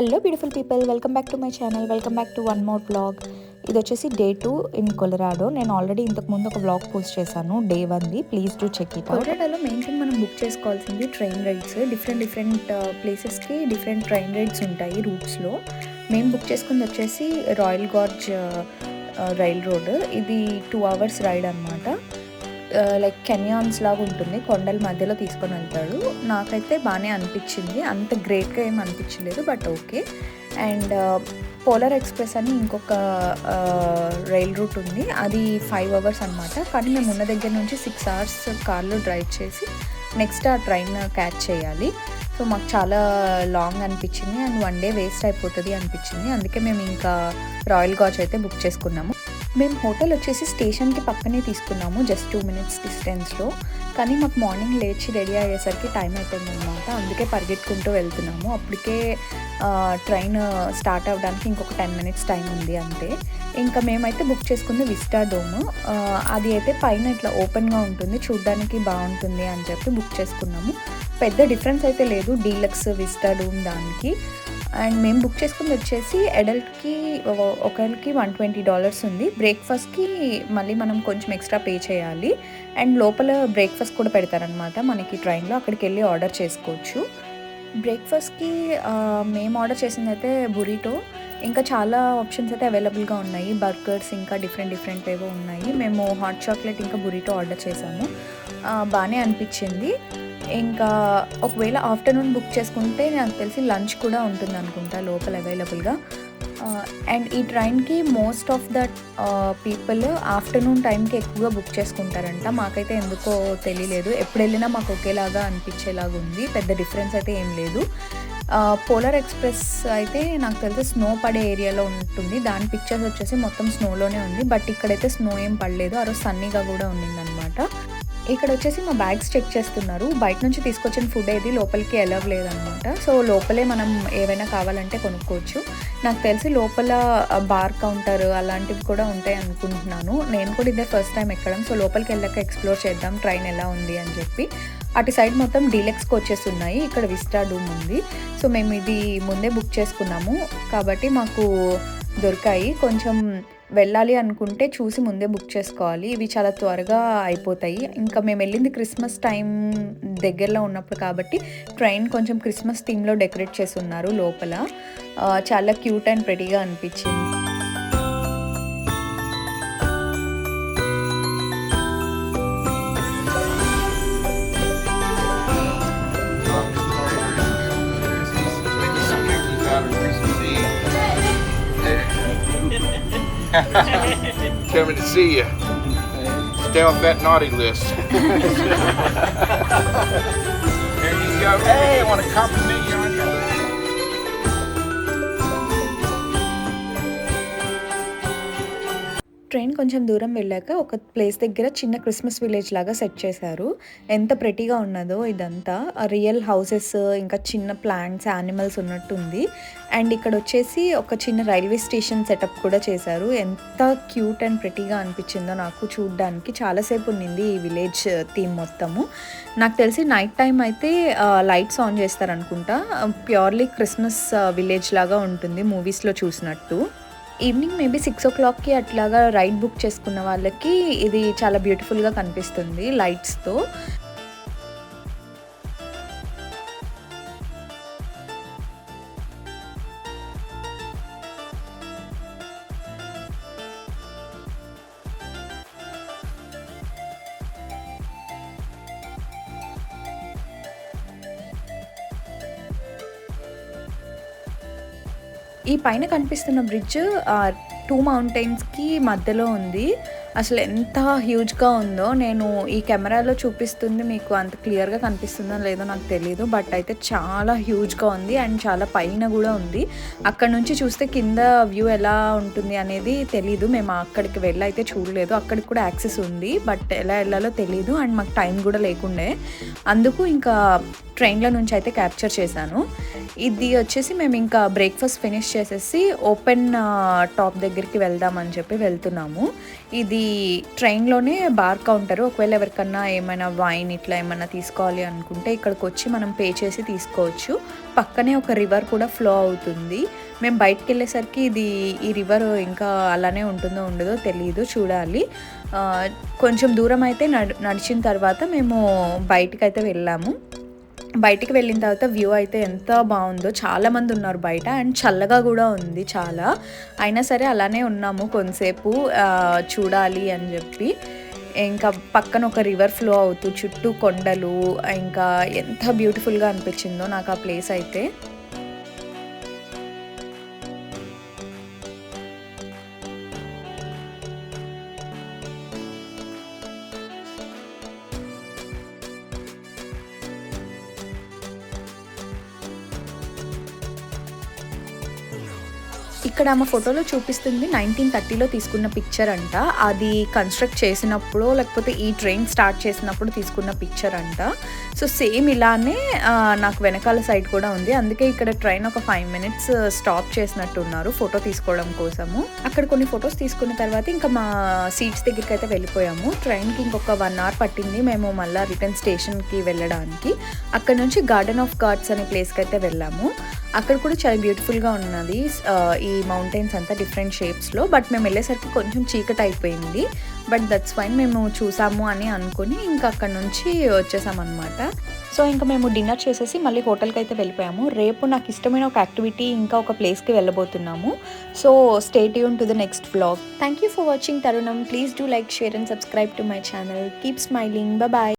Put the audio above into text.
Hello beautiful people, welcome back to my channel. Welcome back to one more vlog. ఇది వచ్చేసి day 2 in Colorado. నేను already ఇంతకుముందు ఒక vlog post చేశాను day 1ది. Please do check it out. కొలరాడోలో main thing మనం book చేసుకోవాల్సింది ట్రైన్ రైడ్స్. డిఫరెంట్ ప్లేసెస్కి డిఫరెంట్ ట్రైన్ రైడ్స్ ఉంటాయి రూట్స్లో. మేము బుక్ చేసుకుంది వచ్చేసి రాయల్ గార్జ్ రైల్ రోడ్. ఇది 2 hours రైడ్ అనమాట. లైక్ కెన్యాన్స్ లాగా ఉంటుంది, కొండల మధ్యలో తీసుకొని వెళ్తాడు. నాకైతే బాగానే అనిపించింది, అంత గ్రేట్గా ఏం అనిపించలేదు, but okay. And polar express అని ఇంకొక రైల్ రూట్ ఉంది, అది 5 hours అనమాట. కానీ మేము ఉన్న దగ్గర నుంచి 6 hours కార్లో డ్రైవ్ చేసి నెక్స్ట్ ఆ ట్రైన్ క్యాచ్ చేయాలి. సో మాకు చాలా లాంగ్ అనిపించింది అండ్ 1 day వేస్ట్ అయిపోతుంది అనిపించింది. అందుకే మేము ఇంకా రాయల్ గార్జ్ అయితే బుక్ చేసుకున్నాము. మేము హోటల్ వచ్చేసి స్టేషన్కి పక్కనే తీసుకున్నాము, జస్ట్ 2 minutes డిస్టెన్స్లో. కానీ మాకు మార్నింగ్ లేచి రెడీ అయ్యేసరికి టైం అయిపోయింది అనమాట. అందుకే పరిగెట్టుకుంటూ వెళ్తున్నాము. అప్పటికే ట్రైన్ స్టార్ట్ అవ్వడానికి ఇంకొక 10 minutes టైం ఉంది అంతే. ఇంకా మేమైతే బుక్ చేసుకుంది విస్టా డోమ్. అది అయితే పైన ఇట్లా ఓపెన్గా ఉంటుంది, చూడ్డానికి బాగుంటుంది అని చెప్పి బుక్ చేసుకున్నాము. పెద్ద డిఫరెన్స్ అయితే లేదు డీలక్స్ విస్టా డోమ్ దానికి. అండ్ మేము బుక్ చేసుకుని వచ్చేసి అడల్ట్కి ఒకరికి $120 ఉంది. బ్రేక్ఫాస్ట్కి మళ్ళీ మనం కొంచెం ఎక్స్ట్రా పే చేయాలి. అండ్ లోపల బ్రేక్ఫాస్ట్ కూడా పెడతారనమాట మనకి ట్రైన్లో, అక్కడికి వెళ్ళి ఆర్డర్ చేసుకోవచ్చు. బ్రేక్ఫాస్ట్కి మేము ఆర్డర్ చేసింది అయితే బురిటో. ఇంకా చాలా ఆప్షన్స్ అయితే అవైలబుల్గా ఉన్నాయి, బర్గర్స్ ఇంకా డిఫరెంట్ ఏవో ఉన్నాయి. మేము హాట్ చాక్లెట్ ఇంకా బురిటో ఆర్డర్ చేసాము, బాగానే అనిపించింది. ఇంకా ఒకవేళ ఆఫ్టర్నూన్ బుక్ చేసుకుంటే నాకు తెలిసి లంచ్ కూడా ఉంటుంది అనుకుంటా లోపల అవైలబుల్గా. అండ్ ఈ ట్రైన్కి most of the people afternoon టైంకి ఎక్కువగా బుక్ చేసుకుంటారంట. మాకైతే ఎందుకో తెలియలేదు, ఎప్పుడు వెళ్ళినా మాకు ఒకేలాగా అనిపించేలాగా ఉంది, పెద్ద డిఫరెన్స్ అయితే ఏం లేదు. పోలార్ ఎక్స్ప్రెస్ అయితే నాకు తెలిసి స్నో పడే ఏరియాలో ఉంటుంది, దాని పిక్చర్స్ వచ్చేసి మొత్తం స్నోలోనే ఉంది. బట్ ఇక్కడైతే స్నో ఏం పడలేదు, ఆ రోజు సన్నీగా కూడా ఉండిందనమాట. ఇక్కడ వచ్చేసి మా బ్యాగ్స్ చెక్ చేస్తున్నారు. బయట నుంచి తీసుకొచ్చిన ఫుడ్ ఏది లోపలికి అలౌ లేదనమాట. సో లోపలే మనం ఏవైనా కావాలంటే కొనుక్కోవచ్చు. నాకు తెలిసి లోపల బార్ కౌంటర్ అలాంటివి కూడా ఉంటాయి అనుకుంటున్నాను. నేను కూడా ఇదే ఫస్ట్ టైం ఎక్కడం. సో లోపలికి వెళ్ళాక ఎక్స్ప్లోర్ చేద్దాం ట్రైన్ ఎలా ఉంది అని చెప్పి. అటు సైడ్ మొత్తం డీలక్స్ కోచెస్ ఉన్నాయి, ఇక్కడ విస్టా డూమ్ ఉంది. సో మేము ఇది ముందే బుక్ చేసుకున్నాము కాబట్టి మాకు దొరికాయి. కొంచెం వెళ్ళాలి అనుకుంటే చూసి ముందే బుక్ చేసుకోవాలి, ఇవి చాలా త్వరగా అయిపోతాయి. ఇంకా మేము వెళ్ళింది క్రిస్మస్ టైం దగ్గరలో ఉన్నప్పుడు కాబట్టి ట్రైన్ కొంచెం క్రిస్మస్ థీమ్లో డెకరేట్ చేసి ఉన్నారు లోపల, చాలా క్యూట్ అండ్ ప్రెటీగా అనిపించింది. Coming to see you. Stay off that naughty list. There you go. Hey, I want to compliment you on your... train కొంచెం దూరం వెళ్ళాక ఒక ప్లేస్ దగ్గర చిన్న క్రిస్మస్ విలేజ్ లాగా సెట్ చేశారు. ఎంత ప్రెటీగా ఉన్నదో ఇదంతా, రియల్ హౌసెస్ ఇంకా చిన్న ప్లాంట్స్ యానిమల్స్ ఉన్నట్టుంది. అండ్ ఇక్కడ వచ్చేసి ఒక చిన్న రైల్వే స్టేషన్ సెటప్ కూడా చేశారు. ఎంత క్యూట్ అండ్ ప్రెటీగా అనిపించిందో నాకు చూడ్డానికి. చాలాసేపు ఉన్నింది ఈ విలేజ్ థీమ్ మొత్తము. నాకు తెలిసి నైట్ టైం అయితే లైట్స్ ఆన్ చేస్తారనుకుంటా, ప్యూర్లీ క్రిస్మస్ విలేజ్ లాగా ఉంటుంది మూవీస్లో చూసినట్టు. ఈవినింగ్ మేబీ 6 o'clockకి అట్లాగా రైడ్ బుక్ చేసుకున్న వాళ్ళకి ఇది చాలా బ్యూటిఫుల్గా కనిపిస్తుంది లైట్స్తో. ఈ పైన కనిపిస్తున్న బ్రిడ్జ్ 2 mountains మధ్యలో ఉంది. అసలు ఎంత హ్యూజ్గా ఉందో, నేను ఈ కెమెరాలో చూపిస్తుంది మీకు అంత క్లియర్గా కనిపిస్తుందో లేదో నాకు తెలియదు, బట్ అయితే చాలా హ్యూజ్గా ఉంది అండ్ చాలా పైన కూడా ఉంది. అక్కడ నుంచి చూస్తే కింద వ్యూ ఎలా ఉంటుంది అనేది తెలీదు, మేము అక్కడికి వెళ్ళైతే చూడలేదు. అక్కడికి కూడా యాక్సెస్ ఉంది, బట్ ఎలా వెళ్ళాలో తెలీదు అండ్ మాకు టైం కూడా లేకుండే. అందుకు ఇంకా ట్రైన్లో నుంచి అయితే క్యాప్చర్ చేశాను. ఇది వచ్చేసి మేము ఇంకా బ్రేక్ఫాస్ట్ ఫినిష్ చేసేసి ఓపెన్ టాప్ దగ్గరికి వెళ్దామని చెప్పి వెళ్తున్నాము. ఇది ట్రైన్లోనే బార్ కౌంటరు. ఒకవేళ ఎవరికన్నా ఏమైనా వైన్ ఇట్లా ఏమైనా తీసుకోవాలి అనుకుంటే ఇక్కడికి వచ్చి మనం పే చేసి తీసుకోవచ్చు. పక్కనే ఒక రివర్ కూడా ఫ్లో అవుతుంది. మేము బయటకు వెళ్ళేసరికి ఈ రివర్ ఇంకా అలానే ఉంటుందో ఉండదో తెలియదు, చూడాలి. కొంచెం దూరం అయితే నడిచిన తర్వాత మేము బయటికైతే వెళ్ళాము. బయటికి వెళ్ళిన తర్వాత వ్యూ అయితే ఎంత బాగుందో, చాలామంది ఉన్నారు బయట అండ్ చల్లగా కూడా ఉంది చాలా. అయినా సరే అలానే ఉన్నాము కొంతసేపు చూడాలి అని చెప్పి. ఇంకా పక్కన ఒక రివర్ ఫ్లో అవుతూ చుట్టూ కొండలు, ఇంకా ఎంత బ్యూటిఫుల్గా అనిపించిందో నాకు ఆ ప్లేస్ అయితే. ఇక్కడ ఆమె ఫోటోలో చూపిస్తుంది 1930లో తీసుకున్న పిక్చర్ అంట. అది కన్స్ట్రక్ట్ చేసినప్పుడు లేకపోతే ఈ ట్రైన్ స్టార్ట్ చేసినప్పుడు తీసుకున్న పిక్చర్ అంట. సో సేమ్ ఇలానే నాకు వెనకాల సైడ్ కూడా ఉంది. అందుకే ఇక్కడ ట్రైన్ ఒక 5 minutes స్టాప్ చేసినట్టున్నారు ఫోటో తీసుకోవడం కోసము. అక్కడ కొన్ని ఫొటోస్ తీసుకున్న తర్వాత ఇంకా మా సీట్స్ దగ్గరికి అయితే వెళ్ళిపోయాము. ట్రైన్కి ఇంకొక 1 hour పట్టింది మేము మళ్ళీ రిటర్న్ స్టేషన్కి వెళ్ళడానికి. అక్కడ నుంచి గార్డెన్ ఆఫ్ గాడ్స్ అనే ప్లేస్కి అయితే వెళ్ళాము. అక్కడ కూడా చాలా బ్యూటిఫుల్గా ఉన్నది ఈ మౌంటైన్స్ అంతా డిఫరెంట్ షేప్స్లో. బట్ మేము వెళ్ళేసరికి కొంచెం చీకటి అయిపోయింది. బట్ దట్స్ ఫైన్, మేము చూసాము అని అనుకుని ఇంకా అక్కడ నుంచి వచ్చేసామన్నమాట. సో ఇంకా మేము డిన్నర్ చేసేసి మళ్ళీ హోటల్కి అయితే వెళ్ళిపోయాము. రేపు నాకు ఇష్టమైన ఒక యాక్టివిటీ ఇంకా ఒక ప్లేస్కి వెళ్ళబోతున్నాము. So stay tuned to the next vlog. Thank you for watching తరుణం. Please do like, share and subscribe to my channel. Keep smiling. Bye.